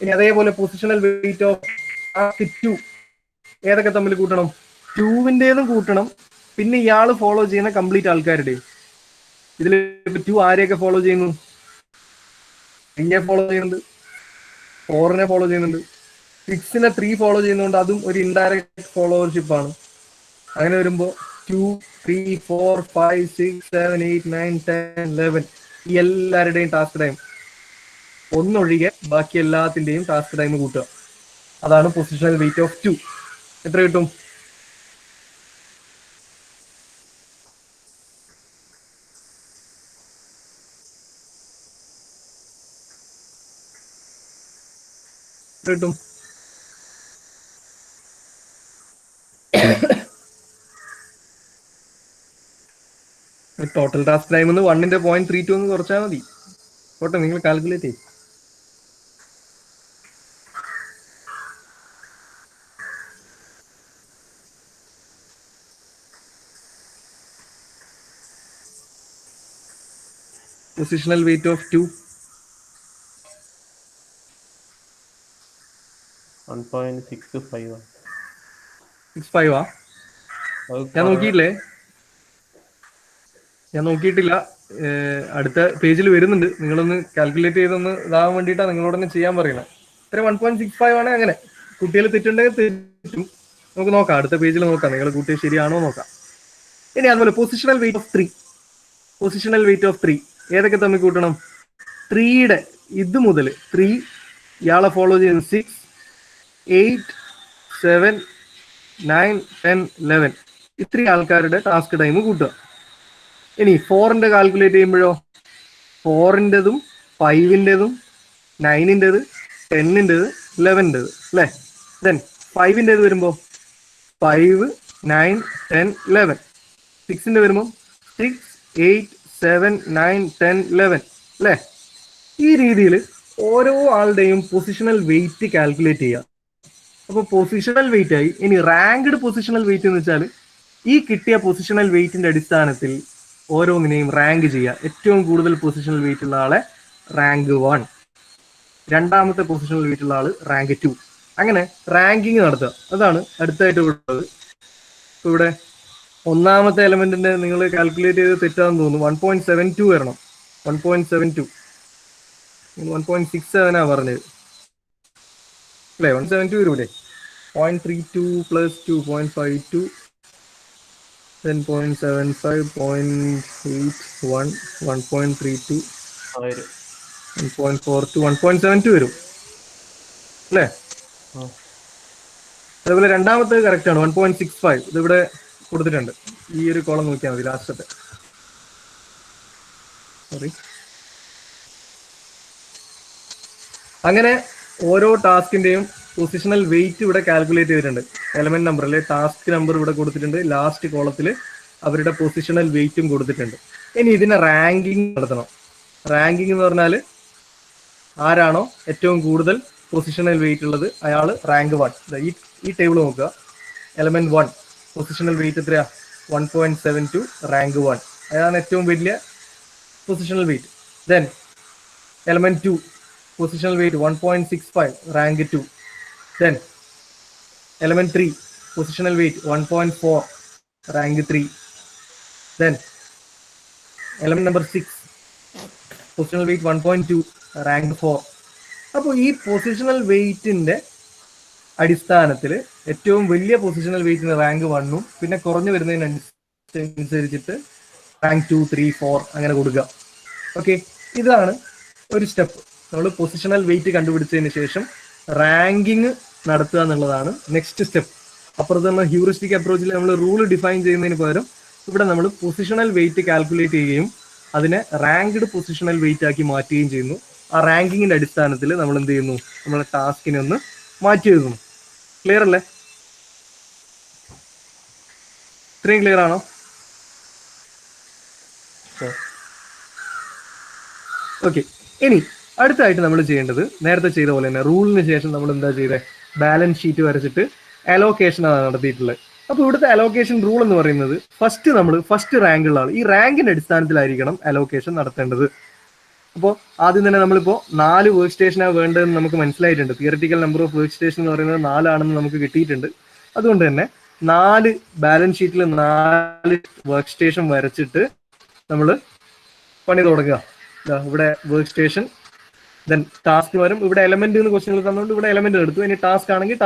ഇനി അതേപോലെ പൊസിഷണൽ വെയിറ്റ് ഓഫ് ടാസ്ക് 2 ഏതൊക്കെ തമ്മിൽ കൂട്ടണം? 2ൻ്റെതും കൂട്ടണം, പിന്നെ ഇയാൾ ഫോളോ ചെയ്യുന്ന കംപ്ലീറ്റ് ആൾക്കാരുടെയും. ഇതിൽ 2 ആരെയൊക്കെ ഫോളോ ചെയ്യുന്നു? 3നെ ഫോളോ ചെയ്യുന്നുണ്ട്, 4നെ ഫോളോ ചെയ്യുന്നുണ്ട്, 6നെ 3 ഫോളോ ചെയ്യുന്നതുകൊണ്ട് അതും ഒരു ഇൻഡയറക്റ്റ് ഫോളോവർഷിപ്പ് ആണ്. അങ്ങനെ വരുമ്പോൾ 2 3 4 5 6 7 8 9 10 11 ഈ എല്ലാവരുടെയും ടാസ്ക് ടൈം ഒന്നൊഴികെ ബാക്കി എല്ലാത്തിന്റെയും ടാസ്ക് ടൈം കൂട്ടുക. അതാണ് പൊസിഷണൽ വെയിറ്റ് ഓഫ് 2. എത്ര കിട്ടും? കിട്ടും ടോട്ടൽ ടാസ്ക് ടൈം 1.32 എന്ന് കുറച്ചാൽ മതി. പോട്ടെ, നിങ്ങൾ കാൽക്കുലേറ്റ് ചെയ്യും. Positional weight of 2 1.65. 65 ആ? ഞാൻ നോക്കിയിട്ടില്ല. അടുത്ത പേജിൽ വരുന്നുണ്ട്. നിങ്ങളൊന്ന് കാൽക്കുലേറ്റ് ചെയ്തൊന്ന് ഇതാവാൻ വേണ്ടിയിട്ടാണ് നിങ്ങളോട് തന്നെ ചെയ്യാൻ പറയുന്നത്. ഇത്ര 1.65 ആണ്. അങ്ങനെ കുട്ടികൾ തെറ്റുണ്ടെങ്കിൽ തെറ്റും. നമുക്ക് നോക്കാം, അടുത്ത പേജിൽ നോക്കാം നിങ്ങൾ കൂട്ടിയത് ശരിയാണോ നോക്കാം. ഇനി അതുപോലെ പൊസിഷണൽ വെയിറ്റ് ഓഫ് 3 ഏതൊക്കെ തമ്മിൽ കൂട്ടണം? 3യുടെ ഇത് മുതൽ 3 ഇയാളെ ഫോളോ ചെയ്യുന്ന 6, 8, 7, 9, 10, 11 ഇത്രയും ആൾക്കാരുടെ ടാസ്ക് ടൈം കൂട്ടുക. ഇനി 4ന്റെ കാൽക്കുലേറ്റ് ചെയ്യുമ്പോഴോ 4ൻ്റെതും 5ൻ്റെതും 9ൻ്റെത് 10ൻ്റെത് 11ൻ്റെത് അല്ലേ? ദെൻ 5ൻ്റെത് വരുമ്പോൾ 5, 9, 10, 11. 6ന്റെ വരുമ്പോൾ 6, 8, 7, 9, 10, 11 അല്ലേ? ഈ രീതിയിൽ ഓരോ ആളുടെയും പൊസിഷണൽ വെയിറ്റ് കാൽക്കുലേറ്റ് ചെയ്യുക. അപ്പോൾ പൊസിഷണൽ വെയിറ്റ് ആയി. ഇനി റാങ്ക്ഡ് പൊസിഷണൽ വെയിറ്റ് എന്ന് വെച്ചാൽ ഈ കിട്ടിയ പൊസിഷണൽ വെയിറ്റിന്റെ അടിസ്ഥാനത്തിൽ ഓരോന്നിനെയും റാങ്ക് ചെയ്യുക. ഏറ്റവും കൂടുതൽ പൊസിഷണൽ വെയിറ്റ് ഉള്ള ആളെ റാങ്ക് 1, രണ്ടാമത്തെ പൊസിഷണൽ വെയിറ്റ് ഉള്ള ആള് റാങ്ക് 2, അങ്ങനെ റാങ്കിങ് നടത്തുക. അതാണ് അടുത്തായിട്ട് ഉള്ളത്. ഇവിടെ ഒന്നാമത്തെ എലമെന്റിന്റെ നിങ്ങൾ കാൽക്കുലേറ്റ് ചെയ്ത് തെറ്റാന്ന് തോന്നുന്നു. 1.72 വരണം. 1.72 1.67 പറഞ്ഞത് അല്ലേ? 1.72 വരൂലേ? 0.32 plus 2, 0.52, then 0.75, 0.81, 1.32, 1.42, 1.72 വരും അല്ലേ? അതേപോലെ രണ്ടാമത്തെ കറക്റ്റ് ആണ് 1.65. ഇതിവിടെ കൊടുത്തിട്ടുണ്ട്. ഈ ഒരു കോളം നോക്കിയാൽ മതി, ലാസ്റ്റത്തെ. സോറി. അങ്ങനെ ഓരോ ടാസ്കിന്റെയും പൊസിഷണൽ വെയിറ്റ് ഇവിടെ കാൽക്കുലേറ്റ് ചെയ്തിട്ടുണ്ട്. എലമെന്റ് നമ്പർ അല്ലെ ടാസ്ക് നമ്പർ ഇവിടെ കൊടുത്തിട്ടുണ്ട്. ലാസ്റ്റ് കോളത്തിൽ അവരുടെ പൊസിഷണൽ വെയിറ്റും കൊടുത്തിട്ടുണ്ട്. ഇനി ഇതിനെ റാങ്കിങ് നടത്തണം. റാങ്കിങ് എന്ന് പറഞ്ഞാൽ ആരാണോ ഏറ്റവും കൂടുതൽ പൊസിഷണൽ വെയിറ്റ് ഉള്ളത് അയാൾ റാങ്ക് 1. ഈ ടേബിൾ നോക്കുക. എലമെന്റ് 1 പൊസിഷണൽ വെയിറ്റ് എത്രയാ? 1.72, റാങ്ക് 1. അതാണ് ഏറ്റവും വലിയ positional wait. Then element 2 positional wait 1.65, rank 2. Then element 3 positional wait 1.4, rank 3. Then element number 6 positional wait 1.2, rank 4. അപ്പോൾ ഈ പൊസിഷണൽ വെയിറ്റിന്റെ അടിസ്ഥാനത്തിൽ ഏറ്റവും വലിയ പൊസിഷണൽ വെയിറ്റിന് റാങ്ക് 1ഉം പിന്നെ കുറഞ്ഞു വരുന്നതിനനുസരിച്ചിട്ട് റാങ്ക് 2, 3, 4 അങ്ങനെ കൊടുക്കുക. ഓക്കെ, ഇതാണ് ഒരു സ്റ്റെപ്പ്. നമ്മൾ പൊസിഷണൽ വെയിറ്റ് കണ്ടുപിടിച്ചതിന് ശേഷം റാങ്കിങ് നടത്തുക എന്നുള്ളതാണ് നെക്സ്റ്റ് സ്റ്റെപ്പ്. അപ്പുറത്ത് നമ്മൾ ഹ്യൂറിസ്റ്റിക് അപ്രോച്ചിൽ നമ്മൾ റൂൾ ഡിഫൈൻ ചെയ്യുന്നതിന് പകരം ഇവിടെ നമ്മൾ പൊസിഷണൽ വെയിറ്റ് കാൽക്കുലേറ്റ് ചെയ്യുകയും അതിനെ റാങ്ക്ഡ് പൊസിഷണൽ വെയിറ്റ് ആക്കി മാറ്റുകയും ചെയ്യുന്നു. ആ റാങ്കിങ്ങിന്റെ അടിസ്ഥാനത്തിൽ നമ്മൾ എന്ത് ചെയ്യുന്നു? നമ്മളെ ടാസ്കിനെ ഒന്ന് മാറ്റി എഴുതുന്നു. ക്ലിയർ അല്ലേ? ഇത്രയും ക്ലിയർ ആണോ? ഓക്കെ, ഇനി അടുത്തായിട്ട് നമ്മൾ ചെയ്യേണ്ടത് നേരത്തെ ചെയ്ത പോലെ തന്നെ റൂളിന് ശേഷം നമ്മൾ എന്താ ചെയ്തത്? ബാലൻസ് ഷീറ്റ് വരച്ചിട്ട് അലോക്കേഷൻ ആണ് നടത്തിയിട്ടുള്ളത്. അപ്പോൾ ഇവിടുത്തെ അലോക്കേഷൻ റൂൾ എന്ന് പറയുന്നത് ഫസ്റ്റ് റാങ്ക് ഉള്ള ആൾ ഈ റാങ്കിന്റെ അടിസ്ഥാനത്തിലായിരിക്കണം അലോക്കേഷൻ നടത്തേണ്ടത്. അപ്പോൾ ആദ്യം തന്നെ നമ്മളിപ്പോൾ 4 വർക്ക് സ്റ്റേഷനാണ് വേണ്ടതെന്ന് നമുക്ക് മനസ്സിലായിട്ടുണ്ട്. Theoretical number of work station എന്ന് പറയുന്നത് 4 ആണെന്ന് നമുക്ക് കിട്ടിയിട്ടുണ്ട്. അതുകൊണ്ട് തന്നെ 4 ബാലൻസ് ഷീറ്റിൽ 4 വർക്ക് സ്റ്റേഷൻ വരച്ചിട്ട് നമ്മൾ പണി തുടങ്ങുക. ഇവിടെ വർക്ക് സ്റ്റേഷൻ, ദെൻ ടാസ്ക് വരും. ഇവിടെ എലമെന്റ് എന്ന് ക്വസ്റ്റ്യൻ തന്നുകൊണ്ട് ഇവിടെ എലമെന്റ് എടുത്തു. ഇനി ടാസ്ക് ആണെങ്കിൽ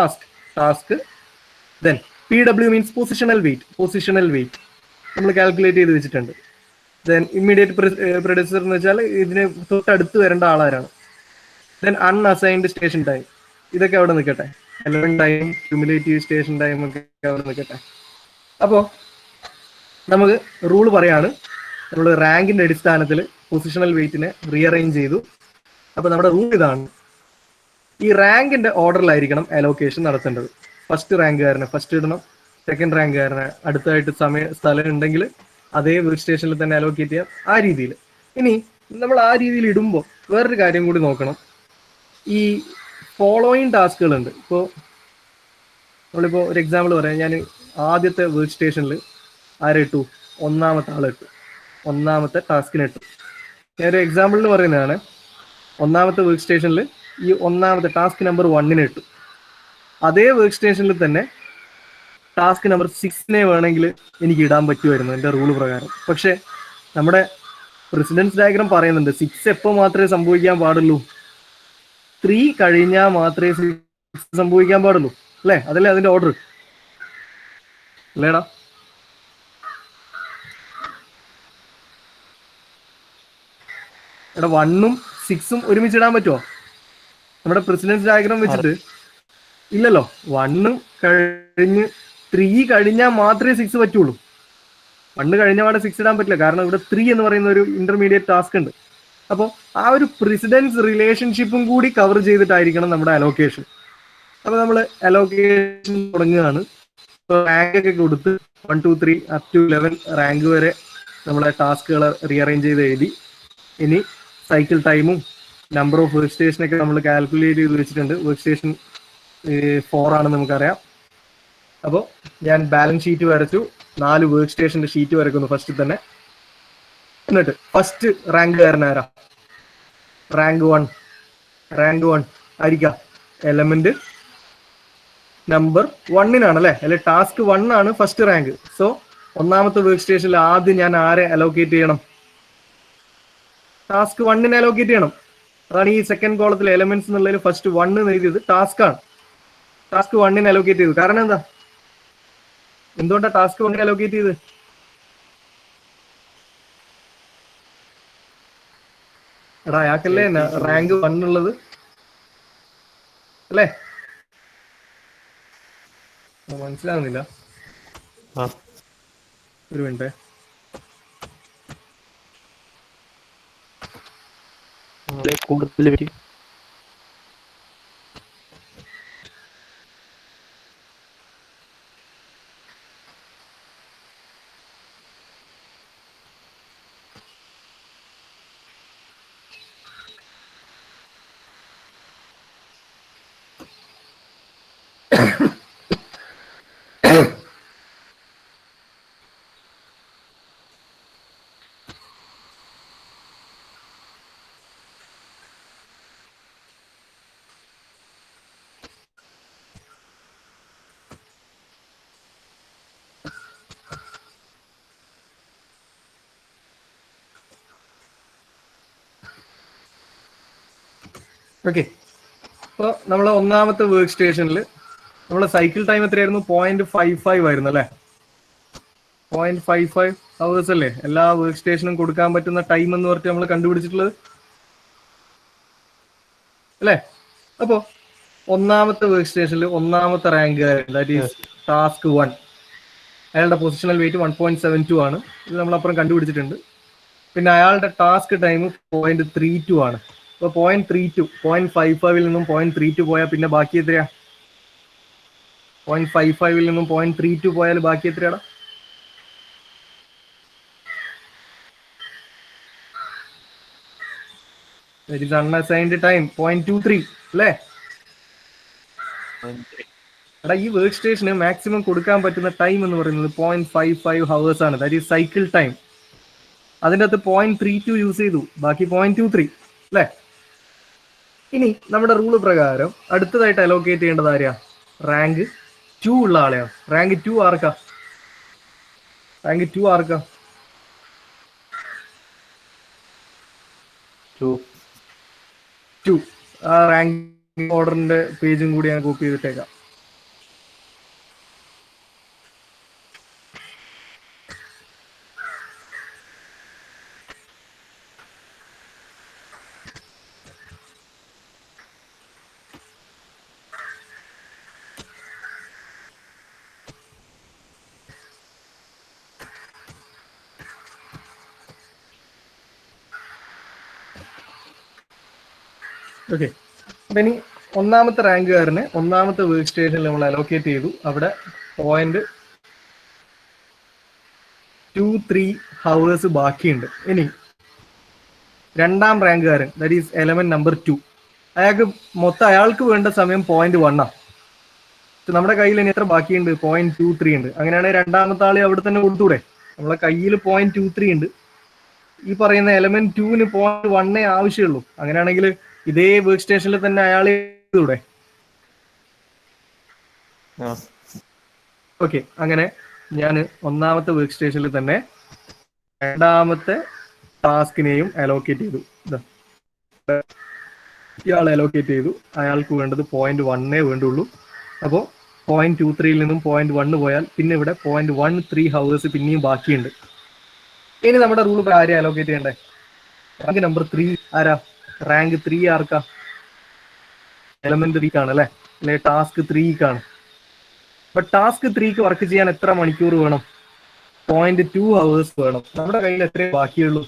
task then PW means positional wait നമ്മൾ കാൽക്കുലേറ്റ് ചെയ്ത് വെച്ചിട്ടുണ്ട്. ദെൻ ഇമ്മീഡിയറ്റ് പ്രെഡിസർ എന്ന് വെച്ചാൽ ഇതിന് തൊട്ടടുത്ത് വരേണ്ട ആളാരാണ്. ദെൻ അൺഅസൈൻഡ് സ്റ്റേഷൻ ടൈം, ഇതൊക്കെ അവിടെ നിൽക്കട്ടെ. Element time, cumulative station time ഒക്കെ അവിടെ നിൽക്കട്ടെ. അപ്പോൾ നമുക്ക് റൂൾ പറയാണ്, നമ്മൾ റാങ്കിന്റെ അടിസ്ഥാനത്തിൽ പൊസിഷണൽ വെയിറ്റിനെ റീഅറേഞ്ച് ചെയ്തു. അപ്പോൾ നമ്മുടെ റൂൾ ഇതാണ്, ഈ റാങ്കിന്റെ ഓർഡറിലായിരിക്കണം അലോക്കേഷൻ നടത്തേണ്ടത്. ഫസ്റ്റ് റാങ്കുകാരനെ ഫസ്റ്റ് ഇടണം, സെക്കൻഡ് റാങ്കുകാരനെ അടുത്തായിട്ട് സ്ഥലം ഉണ്ടെങ്കിൽ അതേ വർക്ക് സ്റ്റേഷനിൽ തന്നെ അലോക്കേറ്റ് ചെയ്യാം, ആ രീതിയിൽ. ഇനി നമ്മൾ ആ രീതിയിൽ ഇടുമ്പോൾ വേറൊരു കാര്യം കൂടി നോക്കണം. ഈ ഫോളോയിങ് ടാസ്കുകൾ ഉണ്ട്. ഇപ്പോൾ നമ്മളിപ്പോൾ ഒരു എക്സാമ്പിൾ പറയാം. ഞാൻ ആദ്യത്തെ വർക്ക് സ്റ്റേഷനിൽ ആരെ ഇട്ടു? ഒന്നാമത്തെ ആളിട്ടു, ഒന്നാമത്തെ ടാസ്കിനിട്ടു. ഞാനൊരു എക്സാമ്പിളിന് പറയുന്നതാണ്. ഒന്നാമത്തെ വർക്ക് സ്റ്റേഷനിൽ ഈ ഒന്നാമത്തെ ടാസ്ക് നമ്പർ 1 ഇട്ടു. അതേ വർക്ക് സ്റ്റേഷനിൽ തന്നെ ടാസ്ക് നമ്പർ 6 വേണമെങ്കിൽ എനിക്ക് ഇടാൻ പറ്റുമായിരുന്നു എൻ്റെ റൂൾ പ്രകാരം. പക്ഷേ നമ്മുടെ പ്രസിഡൻസ് ഡയഗ്രാം പറയുന്നുണ്ട് 6 എപ്പോൾ മാത്രമേ സംഭവിക്കാൻ പാടുള്ളൂ? 3 കഴിഞ്ഞാൽ മാത്രമേ 6 സംഭവിക്കാൻ പാടുള്ളൂ, അല്ലേ? അതല്ലേ അതിന്റെ ഓർഡർ, അല്ലേടാ? എടാ 1ഉം 6ഉം ഒരുമിച്ച് ഇടാൻ പറ്റുമോ നമ്മുടെ പ്രസിഡൻസ് ഡയഗ്രാം വെച്ചിട്ട്? ഇല്ലല്ലോ. 1 കഴിഞ്ഞ് 3 കഴിഞ്ഞാൽ മാത്രമേ 6 പറ്റുള്ളൂ. 1 കഴിഞ്ഞ പാടെ 6 ഇടാൻ പറ്റില്ല, കാരണം ഇവിടെ 3 എന്ന് പറയുന്ന ഒരു ഇന്റർമീഡിയറ്റ് ടാസ്ക് ഉണ്ട്. അപ്പോൾ ആ ഒരു പ്രസിഡൻസ് റിലേഷൻഷിപ്പും കൂടി കവർ ചെയ്തിട്ടായിരിക്കണം നമ്മുടെ അലോക്കേഷൻ. അപ്പോൾ നമ്മൾ അലോക്കേഷൻ തുടങ്ങുകയാണ്. ഇപ്പോൾ റാങ്ക് ഒക്കെ കൊടുത്ത് 1 2 3 up to 11 റാങ്ക് വരെ നമ്മളെ ടാസ്കുകൾ റീഅറേഞ്ച് ചെയ്ത് എഴുതി. ഇനി സൈക്കിൾ ടൈമും നമ്പർ ഓഫ് വർക്ക് സ്റ്റേഷനൊക്കെ നമ്മൾ കാൽക്കുലേറ്റ് ചെയ്ത് വെച്ചിട്ടുണ്ട്. വർക്ക് സ്റ്റേഷൻ 4 ആണെന്ന് നമുക്കറിയാം. അപ്പോൾ ഞാൻ ബാലൻസ് ഷീറ്റ് വരച്ചു, 4 വർക്ക് സ്റ്റേഷന്റെ ഷീറ്റ് വരക്കുന്നു ഫസ്റ്റ് തന്നെ. എന്നിട്ട് ഫസ്റ്റ് റാങ്കുകാരൻ ആരാ? റാങ്ക് 1 ആയിരിക്കാം. എലമെന്റ് നമ്പർ 1 അല്ലെ? അല്ലെ ടാസ്ക് 1 ആണ് ഫസ്റ്റ് റാങ്ക്. സോ ഒന്നാമത്തെ വർക്ക് സ്റ്റേഷനിൽ ആദ്യം ഞാൻ ആരെ അലോക്കേറ്റ് ചെയ്യണം? ടാസ്ക് 1 അലോക്കേറ്റ് ചെയ്യണം. അതാണ് ഈ സെക്കൻഡ് കോളത്തിൽ എലമെന്റ്സ് എന്നുള്ളതിൽ ഫസ്റ്റ് 1 എഴുതിയത് ടാസ്ക് ആണ്. ടാസ്ക് 1 അലോക്കേറ്റ് ചെയ്തു. കാരണം എന്താ? എന്തുകൊണ്ടാണ് ടാസ്ക് 1 അലോക്കേറ്റ് ചെയ്ത്? എടാ അയാൾക്കല്ലേ റാങ്ക് 1 ഉള്ളത്, അല്ലേ? മനസ്സിലാകുന്നില്ല, ഒരു മിനിറ്റ്. കൂടുതൽ ഓക്കെ. അപ്പോൾ നമ്മളെ ഒന്നാമത്തെ വർക്ക് സ്റ്റേഷനിൽ നമ്മളെ സൈക്കിൾ ടൈം എത്രയായിരുന്നു? 0.55 ആയിരുന്നു, അല്ലേ? 0.55 ഹവേഴ്സ് അല്ലേ എല്ലാ വർക്ക് സ്റ്റേഷനും കൊടുക്കാൻ പറ്റുന്ന ടൈം എന്ന് പറഞ്ഞിട്ട് നമ്മൾ കണ്ടുപിടിച്ചിട്ടുള്ളത്, അല്ലേ? അപ്പോ ഒന്നാമത്തെ വർക്ക് സ്റ്റേഷനിൽ ഒന്നാമത്തെ റാങ്കുകാരൻ, ദാറ്റ് ഈസ് ടാസ്ക് 1, അയാളുടെ പൊസിഷണൽ വെയിറ്റ് 1.72 ആണ്. ഇത് നമ്മളപ്പുറം കണ്ടുപിടിച്ചിട്ടുണ്ട്. പിന്നെ അയാളുടെ ടാസ്ക് ടൈം 0.32 ആണ്. അപ്പോൾ 0.32 0.55 നിന്നും 0.32 പോയാൽ പിന്നെ ബാക്കി എത്രയാ? 0.55 നിന്നും 0.32 പോയാൽ ബാക്കി എത്രയാടാ? That is unassigned time 0.23, അല്ലേ? എടാ ഈ വർക്ക് സ്റ്റേഷന് മാക്സിമം കൊടുക്കാൻ പറ്റുന്ന ടൈം എന്ന് പറയുന്നത് 0.55 ഹവേഴ്സ് ആണ്. That is cycle time. അതിൻ്റെ അകത്ത് 0.32 യൂസ് ചെയ്തു, ബാക്കി 0.23, അല്ലേ? ഇനി നമ്മുടെ റൂള് പ്രകാരം അടുത്തതായിട്ട് അലോക്കേറ്റ് ചെയ്യേണ്ടത് ആരെയാ? റാങ്ക് 2 ഉള്ള ആളെയാണ്. റാങ്ക് 2 ആർക്കാ? റാങ്ക് 2 ആർക്കാ? 2. ആ റാങ്ക് ഓർഡറിന്റെ പേജും കൂടി ഞാൻ കോപ്പി ചെയ്തിട്ടേക്കാം. ഓക്കെ. അപ്പൊ ഇനി ഒന്നാമത്തെ റാങ്കുകാരനെ ഒന്നാമത്തെ വർക്ക് സ്റ്റേഷനിൽ നമ്മൾ അലോക്കേറ്റ് ചെയ്തു. അവിടെ 0.23 3 hours ബാക്കിയുണ്ട്. ഇനി രണ്ടാം റാങ്കുകാരൻ, ദാറ്റ് ഈസ് എലമെന്റ് നമ്പർ 2, അയാൾക്ക് വേണ്ട സമയം 0.1 ആണ്. നമ്മുടെ കയ്യിൽ ഇനി എത്ര ബാക്കിയുണ്ട്? 0.23 ഉണ്ട്. അങ്ങനെയാണെങ്കിൽ രണ്ടാമത്തെ ആളെ അവിടെ തന്നെ കൊടുത്തൂടെ? നമ്മളെ കയ്യിൽ 0.23 ഉണ്ട്. ഈ പറയുന്ന എലമെന്റ് 2ന് 0.1 ആവശ്യമുള്ളൂ. അങ്ങനെയാണെങ്കിൽ ഇതേ വർക്ക് സ്റ്റേഷനിൽ തന്നെ അയാളെ ചെയ്തൂടെ? ഓക്കെ, അങ്ങനെ ഞാൻ ഒന്നാമത്തെ വർക്ക് സ്റ്റേഷനിൽ തന്നെ രണ്ടാമത്തെ ടാസ്കിനെയും അലോക്കേറ്റ് ചെയ്തു. ഇയാൾ അലോക്കേറ്റ് ചെയ്തു. അയാൾക്ക് വേണ്ടത് 0.1 വേണ്ടുള്ളൂ. അപ്പോൾ 0.23 നിന്നും 0.1 പോയാൽ പിന്നെ ഇവിടെ 0.13 hours പിന്നെയും ബാക്കിയുണ്ട്. ഇനി നമ്മുടെ റൂൾ ആരെ അലോക്കേറ്റ് ചെയ്യണ്ടേ? റാങ്ക് നമ്പർ 3 ആരാ? റാങ്ക് 3 ആർക്കാ? എലമെന്റ് 3 അല്ലേ? അല്ലെ ടാസ്ക് 3 അപ്പൊ ടാസ്ക് 3 വർക്ക് ചെയ്യാൻ എത്ര മണിക്കൂർ വേണം? 0.2 hours വേണം. നമ്മുടെ കയ്യിൽ എത്രയേ ബാക്കിയുള്ളൂ?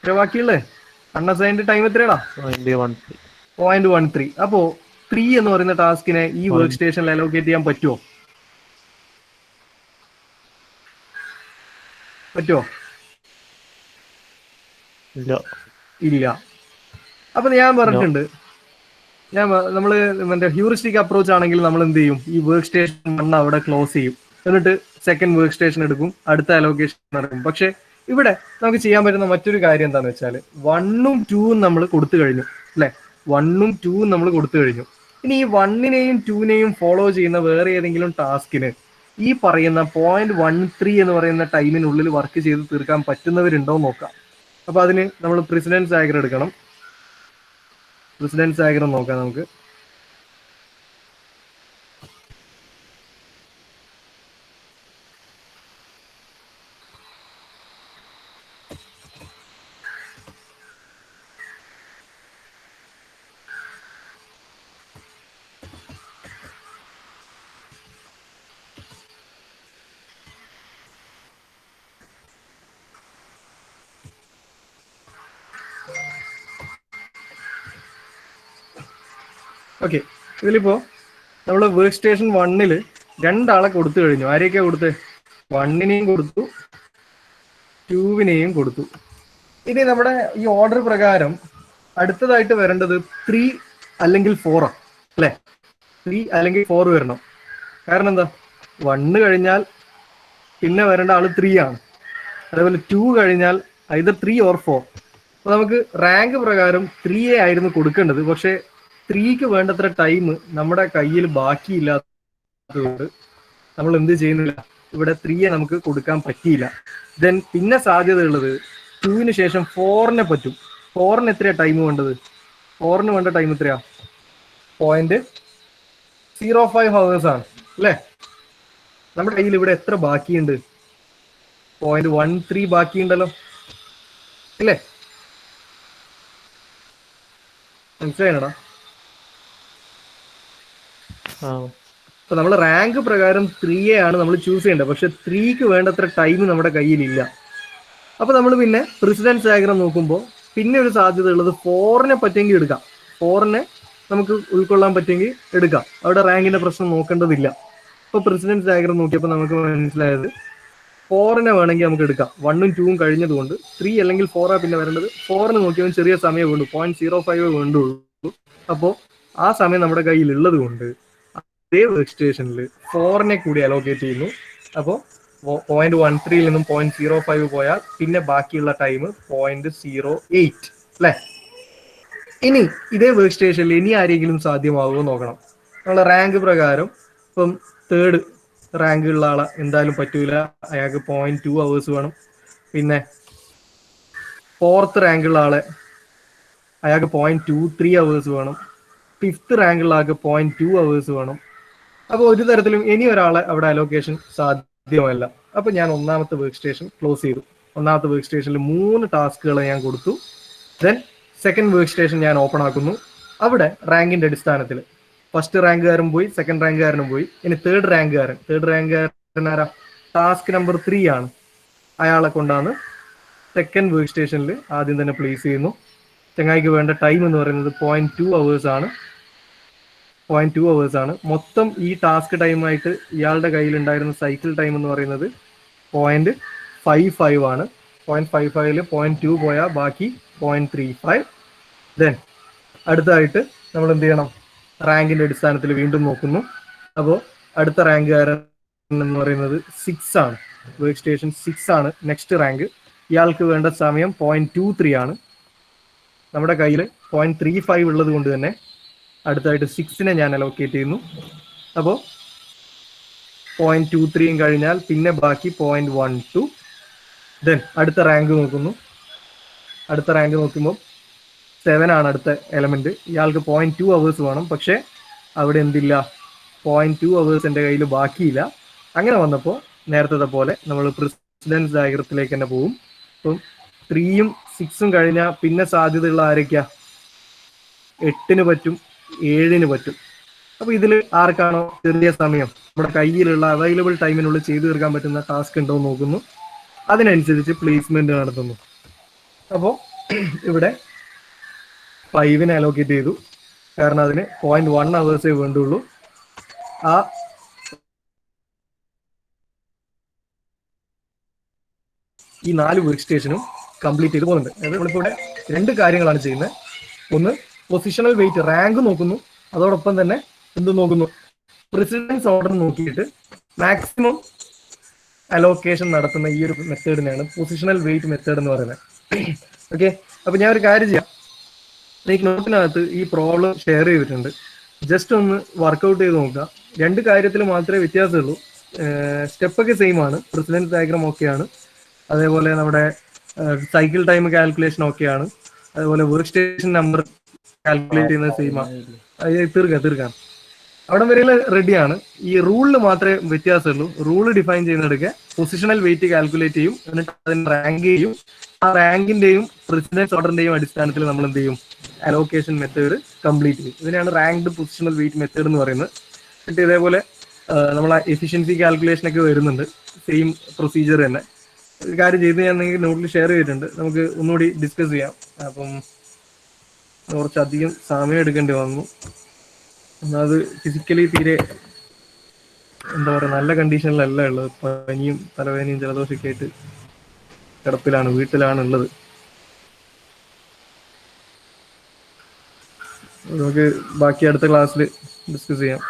എത്ര ബാക്കിയുള്ളേ? അൺഅസൈൻഡ് ടൈം എത്രയാടാ? 0.13. അപ്പോ 3 എന്ന് പറയുന്ന ടാസ്കിനെ ഈ വർക്ക് സ്റ്റേഷനിൽ അലോക്കേറ്റ് ചെയ്യാൻ പറ്റുമോ? ഇല്ല. അപ്പൊ ഞാൻ പറഞ്ഞിട്ടുണ്ട്, നമ്മള് മറ്റേ ഹ്യൂറിസ്റ്റിക് അപ്രോച്ച് ആണെങ്കിൽ നമ്മൾ എന്ത് ചെയ്യും? ഈ വർക്ക് സ്റ്റേഷൻ അവിടെ ക്ലോസ് ചെയ്യും, എന്നിട്ട് സെക്കൻഡ് വർക്ക് സ്റ്റേഷൻ എടുക്കും, അടുത്ത അലോക്കേഷൻ നടക്കും. പക്ഷെ ഇവിടെ നമുക്ക് ചെയ്യാൻ പറ്റുന്ന മറ്റൊരു കാര്യം എന്താണെന്ന് വെച്ചാൽ 1ഉം 2ഉം നമ്മൾ കൊടുത്തു കഴിഞ്ഞു, അല്ലെ? 1ഉം 2ഉം നമ്മൾ കൊടുത്തു കഴിഞ്ഞു. ഇനി ഈ 1നെയും 2നെയും ഫോളോ ചെയ്യുന്ന വേറെ ഏതെങ്കിലും ടാസ്കിന് ഈ പറയുന്ന 0.13 എന്ന് പറയുന്ന ടൈമിനുള്ളിൽ വർക്ക് ചെയ്ത് തീർക്കാൻ പറ്റുന്നവരുണ്ടോ എന്ന് നോക്കാം. അപ്പൊ അതിന് നമ്മൾ പ്രസിഡൻസ് ഡയഗ്രം എടുക്കണം. പ്രസിഡൻസ് ഡയഗ്രം നോക്കാം നമുക്ക്. ഓക്കെ, ഇതിലിപ്പോ നമ്മൾ വർക്ക് സ്റ്റേഷൻ 1ൽ രണ്ടാളെ കൊടുത്തു കഴിഞ്ഞു. ആരെയൊക്കെയാ കൊടുത്തത്? 1നെയും കൊടുത്തു, 2വിനെയും കൊടുത്തു. ഇനി നമ്മുടെ ഈ ഓർഡർ പ്രകാരം അടുത്തതായിട്ട് വരേണ്ടത് 3 അല്ലെങ്കിൽ 4 ആണ്, അല്ലെ? 3 അല്ലെങ്കിൽ 4 വരണം. കാരണം എന്താ? 1 കഴിഞ്ഞാൽ പിന്നെ വരേണ്ട ആള് 3 ആണ്. അതേപോലെ 2 കഴിഞ്ഞാൽ either 3 or 4. അപ്പൊ നമുക്ക് റാങ്ക് പ്രകാരം 3 ആയിരുന്നു കൊടുക്കേണ്ടത്. പക്ഷെ 3ക്ക് വേണ്ടത്ര ടൈം നമ്മുടെ കയ്യിൽ ബാക്കിയില്ലാത്തതുകൊണ്ട് നമ്മൾ എന്ത് ചെയ്യുന്നില്ല, ഇവിടെ 3 നമുക്ക് കൊടുക്കാൻ പറ്റിയില്ല. ദെൻ പിന്നെ സാധ്യത ഉള്ളത് 2വിന് ശേഷം 4നെ പറ്റും. 4ന് എത്രയാ ടൈം വേണ്ടത്? 4ന് വേണ്ട ടൈം എത്രയാ? 0.05 hours ആണ്, അല്ലേ? നമ്മുടെ കയ്യിൽ ഇവിടെ എത്ര ബാക്കിയുണ്ട്? 0.13 ബാക്കിയുണ്ടല്ലോ, ഇല്ലേ? മനസ്സിലായടാ? അപ്പൊ നമ്മൾ റാങ്ക് പ്രകാരം 3 ആണ് നമ്മൾ ചൂസ് ചെയ്യേണ്ടത്. പക്ഷെ 3ക്ക് വേണ്ടത്ര ടൈം നമ്മുടെ കയ്യിലില്ല. അപ്പൊ നമ്മൾ പിന്നെ പ്രസിഡൻസ് ഡയഗ്രം നോക്കുമ്പോൾ പിന്നെ ഒരു സാധ്യത ഉള്ളത് 4നെ പറ്റുമെങ്കിൽ എടുക്കാം. 4നെ നമുക്ക് ഉൾക്കൊള്ളാൻ പറ്റുമെങ്കിൽ എടുക്കാം. അവിടെ റാങ്കിന്റെ പ്രശ്നം നോക്കേണ്ടതില്ല. ഇപ്പൊ പ്രസിഡൻസ് ഡയഗ്രം നോക്കിയപ്പോൾ നമുക്ക് മനസ്സിലായത് 4നെ വേണമെങ്കിൽ നമുക്ക് എടുക്കാം. 1ഉം 2ഉം കഴിഞ്ഞതുകൊണ്ട് 3 അല്ലെങ്കിൽ 4 പിന്നെ വരേണ്ടത്. 4ന് നോക്കിയപ്പോൾ ചെറിയ സമയം വേണ്ടു, 0.05 വേണ്ടുള്ളൂ. അപ്പോൾ ആ സമയം നമ്മുടെ കയ്യിൽ ഉള്ളത് കൊണ്ട് അതേ വർക്ക് സ്റ്റേഷനിൽ 4നെ കൂടി അലോക്കേറ്റ് ചെയ്യുന്നു. അപ്പോൾ 0.13 നിന്നും 0.05 പോയാൽ പിന്നെ ബാക്കിയുള്ള ടൈം 0.08, അല്ലെ? ഇനി ഇതേ വർക്ക് സ്റ്റേഷനിൽ ഇനി ആരെങ്കിലും സാധ്യമാവുമോ നോക്കണം. നമ്മളെ റാങ്ക് പ്രകാരം ഇപ്പം 3rd റാങ്ക് ഉള്ള ആളെ എന്തായാലും പറ്റൂല, അയാൾക്ക് 0.2 hours വേണം. പിന്നെ 4th റാങ്ക് ഉള്ള ആളെ അയാൾക്ക് 0.23 hours വേണം. 5th റാങ്ക് ഉള്ള ആൾക്ക് 0.2 hours വേണം. അപ്പൊ ഒരു തരത്തിലും ഇനി ഒരാളെ അവിടെ അലോക്കേഷൻ സാധ്യമല്ല. അപ്പൊ ഞാൻ ഒന്നാമത്തെ വർക്ക് സ്റ്റേഷൻ ക്ലോസ് ചെയ്തു. ഒന്നാമത്തെ വർക്ക് സ്റ്റേഷനിൽ 3 ടാസ്കുകളെ ഞാൻ കൊടുത്തു. ദെൻ സെക്കൻഡ് വർക്ക് സ്റ്റേഷൻ ഞാൻ ഓപ്പൺ ആക്കുന്നു. അവിടെ റാങ്കിന്റെ അടിസ്ഥാനത്തിൽ ഫസ്റ്റ് റാങ്കുകാരൻ പോയി, സെക്കൻഡ് റാങ്കുകാരനും പോയി. ഇനി തേർഡ് റാങ്കുകാരൻ ആരാ? ടാസ്ക് നമ്പർ 3 ആണ്. അയാളെ കൊണ്ടാണ് സെക്കൻഡ് വർക്ക് സ്റ്റേഷനിൽ ആദ്യം തന്നെ പ്ലേസ് ചെയ്യുന്നു. ചങ്ങായിക്ക് വേണ്ട ടൈം എന്ന് പറയുന്നത് 0.2 hours ആണ്. 0.2 hours ആണ്. മൊത്തം ഈ ടാസ്ക് ടൈമായിട്ട് ഇയാളുടെ കയ്യിലുണ്ടായിരുന്ന സൈക്കിൾ ടൈം എന്ന് പറയുന്നത് 0.55 ആണ്. 0.55 0.2 പോയാൽ ബാക്കി 0.35. ദെൻ അടുത്തതായിട്ട് നമ്മൾ എന്ത് ചെയ്യണം, റാങ്കിന്റെ അടിസ്ഥാനത്തിൽ വീണ്ടും നോക്കുന്നു. അപ്പോൾ അടുത്ത റാങ്കുകാരൻ എന്ന് പറയുന്നത് 6 ആണ്. വർക്ക് സ്റ്റേഷൻ 6 ആണ് നെക്സ്റ്റ് റാങ്ക്. ഇയാൾക്ക് വേണ്ട സമയം 0.23 ആണ്. നമ്മുടെ കയ്യിൽ 0.35 ഉള്ളത് കൊണ്ട് തന്നെ അടുത്തായിട്ട് 6നെ ഞാൻ അലോക്കേറ്റ് ചെയ്യുന്നു. അപ്പോൾ 0.23 കഴിഞ്ഞാൽ പിന്നെ ബാക്കി 0.12. ദെൻ അടുത്ത റാങ്ക് നോക്കുന്നു. അടുത്ത റാങ്ക് നോക്കുമ്പോൾ 7 ആണ് അടുത്ത എലമെന്റ്. ഇയാൾക്ക് 0.2 അവേഴ്സ് വേണം. പക്ഷെ അവിടെ എന്തില്ല, 0.2 അവേഴ്സ് എൻ്റെ കയ്യിൽ ബാക്കിയില്ല. അങ്ങനെ വന്നപ്പോൾ നേരത്തെ പോലെ നമ്മൾ പ്രസിഡൻസ് ഡയഗ്രത്തിലേക്ക് തന്നെ പോകും. അപ്പം 3ഉം 6ഉം കഴിഞ്ഞാൽ പിന്നെ സാധ്യതയുള്ള ആരൊക്കെയാ? 8ന് പറ്റും, 7ന് പറ്റും. അപ്പൊ ഇതിൽ ആർക്കാണോ ചെറിയ സമയം നമ്മുടെ കയ്യിലുള്ള അവൈലബിൾ ടൈമിനുള്ളിൽ ചെയ്തു തീർക്കാൻ പറ്റുന്ന ടാസ്ക് ഉണ്ടോ എന്ന് നോക്കുന്നു. അതിനനുസരിച്ച് പ്ലേസ്മെന്റ് നടത്തുന്നു. അപ്പോൾ ഇവിടെ 5നെ അലോക്കേറ്റ് ചെയ്തു, കാരണം അതിന് 0.1 അവേഴ്സേ വേണ്ടുള്ളൂ. ആ ഈ 4 വർക്ക് സ്റ്റേഷനും കംപ്ലീറ്റ് ചെയ്ത് പോകുന്നുണ്ട്. അതായത് നമ്മളിപ്പോൾ ഇവിടെ 2 കാര്യങ്ങളാണ് ചെയ്യുന്നത്. ഒന്ന്, പൊസിഷണൽ വെയിറ്റ് റാങ്ക് നോക്കുന്നു. അതോടൊപ്പം തന്നെ എന്ത് നോക്കുന്നു, പ്രസിഡൻസ് ഓർഡർ നോക്കിയിട്ട് മാക്സിമം അലോക്കേഷൻ നടത്തുന്ന ഈ ഒരു മെത്തേഡിനെയാണ് പൊസിഷണൽ വെയിറ്റ് മെത്തേഡ് എന്ന് പറയുന്നത്. ഓക്കെ, അപ്പൊ ഞാൻ ഒരു കാര്യം ചെയ്യാം. എനിക്ക് നോട്ടിനകത്ത് ഈ പ്രോബ്ലം ഷെയർ ചെയ്തിട്ടുണ്ട്. ജസ്റ്റ് ഒന്ന് വർക്ക്ഔട്ട് ചെയ്ത് നോക്കുക. 2 കാര്യത്തിൽ മാത്രമേ വ്യത്യാസമുള്ളൂ. സ്റ്റെപ്പൊക്കെ സെയിം ആണ്. പ്രസിഡൻസ് ഡയഗ്രാം ഓക്കെയാണ്. അതേപോലെ നമ്മുടെ സൈക്കിൾ ടൈം കാൽക്കുലേഷൻ ഓക്കെയാണ്. അതേപോലെ വർക്ക് സ്റ്റേഷൻ നമ്പർ കാൽക്കുലേറ്റ് ചെയ്യുന്നത് സെയിം ആണ്. തീർക്കാം അവിടെ വരെ റെഡിയാണ്. ഈ റൂളിൽ മാത്രമേ വ്യത്യാസമുള്ളൂ. റൂള് ഡിഫൈൻ ചെയ്യുന്നിടയ്ക്ക് പൊസിഷണൽ വെയിറ്റ് കാൽക്കുലേറ്റ് ചെയ്യും, എന്നിട്ട് അതിന് റാങ്ക് ചെയ്യും. ആ റാങ്കിന്റെയും പ്രസിഡൻസ് ഓർഡറിന്റെയും അടിസ്ഥാനത്തിൽ നമ്മൾ എന്ത് ചെയ്യും, അലോക്കേഷൻ മെത്തേഡ് കംപ്ലീറ്റ് ചെയ്യും. ഇതിനാണ് റാങ്ക്ഡ് പൊസിഷണൽ വെയിറ്റ് മെത്തേഡ് എന്ന് പറയുന്നത്. എന്നിട്ട് ഇതേപോലെ നമ്മൾ എഫിഷ്യൻസി കാൽക്കുലേഷൻ ഒക്കെ വരുന്നുണ്ട്. സെയിം പ്രൊസീജിയർ തന്നെ. ഒരു കാര്യം ചെയ്ത് ഞാൻ നിങ്ങൾക്ക് നോട്ടിൽ ഷെയർ ചെയ്തിട്ടുണ്ട്. നമുക്ക് ഒന്നുകൂടി ഡിസ്കസ് ചെയ്യാം. അപ്പം കുറച്ചധികം സമയം എടുക്കേണ്ടി വന്നു. അത് ഫിസിക്കലി തീരെ എന്താ പറയുക, നല്ല കണ്ടീഷനിലല്ല ഉള്ളത്. പനിയും തലവേദനയും ജലദോഷമൊക്കെ ആയിട്ട് കിടപ്പിലാണ്, വീട്ടിലാണ് ഉള്ളത്. നമുക്ക് ബാക്കി അടുത്ത ക്ലാസ്സിൽ ഡിസ്കസ് ചെയ്യാം.